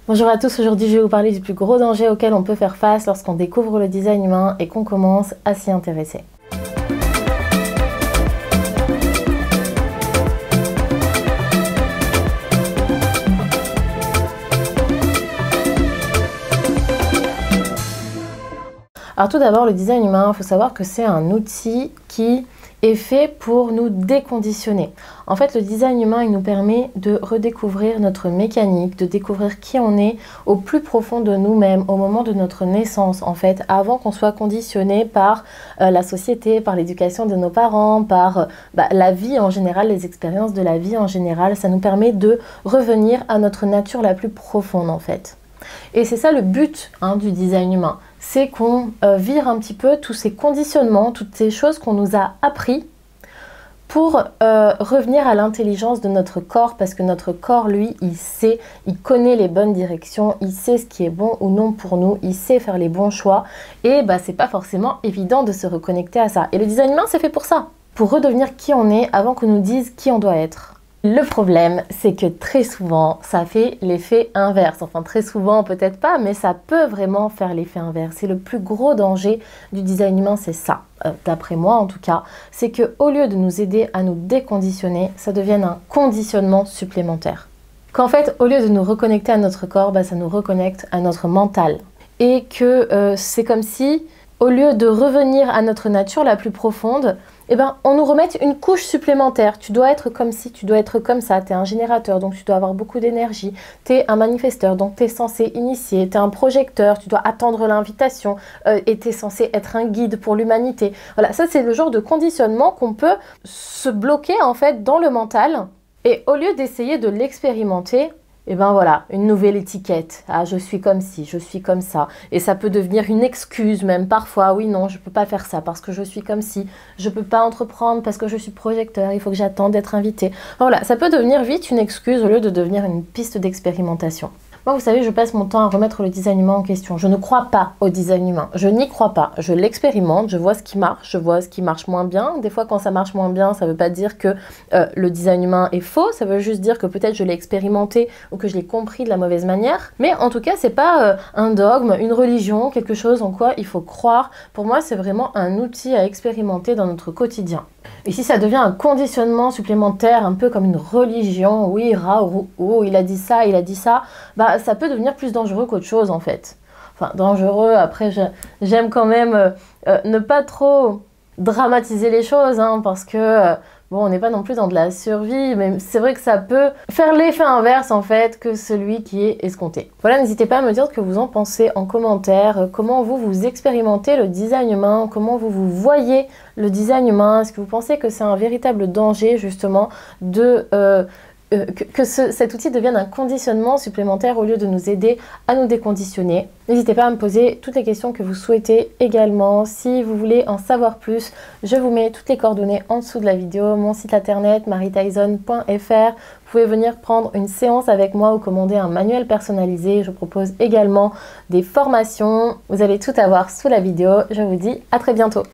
Bonjour à tous, aujourd'hui je vais vous parler du plus gros danger auquel on peut faire face lorsqu'on découvre le design humain et qu'on commence à s'y intéresser. Alors tout d'abord, le design humain, il faut savoir que c'est un outil qui est fait pour nous déconditionner. En fait, le design humain, il nous permet de redécouvrir notre mécanique, de découvrir qui on est au plus profond de nous-mêmes, au moment de notre naissance, en fait, avant qu'on soit conditionné par la société, par l'éducation de nos parents, par la vie en général, les expériences de la vie en général. Ça nous permet de revenir à notre nature la plus profonde, en fait. Et c'est ça le but du design humain, c'est qu'on vire un petit peu tous ces conditionnements, toutes ces choses qu'on nous a appris pour revenir à l'intelligence de notre corps, parce que notre corps, lui, il sait, il connaît les bonnes directions, il sait ce qui est bon ou non pour nous, il sait faire les bons choix, et c'est pas forcément évident de se reconnecter à ça. Et le design humain, c'est fait pour ça, pour redevenir qui on est avant qu'on nous dise qui on doit être. Le problème, c'est que très souvent, ça fait l'effet inverse. Enfin, très souvent, peut-être pas, mais ça peut vraiment faire l'effet inverse. Et le plus gros danger du design humain, c'est ça, d'après moi en tout cas, c'est qu'au lieu de nous aider à nous déconditionner, ça devienne un conditionnement supplémentaire. Qu'en fait, au lieu de nous reconnecter à notre corps, ça nous reconnecte à notre mental. Et que c'est comme si, au lieu de revenir à notre nature la plus profonde, on nous remet une couche supplémentaire. Tu dois être comme ci, tu dois être comme ça. Tu es un générateur, donc tu dois avoir beaucoup d'énergie. Tu es un manifesteur, donc tu es censé initier. Tu es un projecteur, tu dois attendre l'invitation. Et tu es censé être un guide pour l'humanité. Voilà, ça c'est le genre de conditionnement qu'on peut se bloquer en fait dans le mental. Et au lieu d'essayer de l'expérimenter, voilà, une nouvelle étiquette. Ah, je suis comme ci, je suis comme ça. Et ça peut devenir une excuse même parfois. Oui, non, je ne peux pas faire ça parce que je suis comme ci. Je ne peux pas entreprendre parce que je suis projecteur. Il faut que j'attende d'être invité. Voilà, ça peut devenir vite une excuse au lieu de devenir une piste d'expérimentation. Moi, vous savez, je passe mon temps à remettre le design humain en question. Je ne crois pas au design humain. Je n'y crois pas. Je l'expérimente, je vois ce qui marche, je vois ce qui marche moins bien. Des fois, quand ça marche moins bien, ça ne veut pas dire que le design humain est faux. Ça veut juste dire que peut-être je l'ai expérimenté ou que je l'ai compris de la mauvaise manière. Mais en tout cas, c'est pas un dogme, une religion, quelque chose en quoi il faut croire. Pour moi, c'est vraiment un outil à expérimenter dans notre quotidien. Et si ça devient un conditionnement supplémentaire, un peu comme une religion, oui, il a dit ça, ça peut devenir plus dangereux qu'autre chose en fait. Enfin, dangereux, après j'aime quand même ne pas trop dramatiser les choses, parce que on n'est pas non plus dans de la survie, mais c'est vrai que ça peut faire l'effet inverse en fait que celui qui est escompté. Voilà, n'hésitez pas à me dire ce que vous en pensez en commentaire, comment vous expérimentez le design humain, comment vous voyez le design humain, est-ce que vous pensez que c'est un véritable danger justement de... cet outil devienne un conditionnement supplémentaire au lieu de nous aider à nous déconditionner. N'hésitez pas à me poser toutes les questions que vous souhaitez également. Si vous voulez en savoir plus, je vous mets toutes les coordonnées en dessous de la vidéo, mon site internet marytyson.fr. Vous pouvez venir prendre une séance avec moi ou commander un manuel personnalisé. Je propose également des formations. Vous allez tout avoir sous la vidéo. Je vous dis à très bientôt.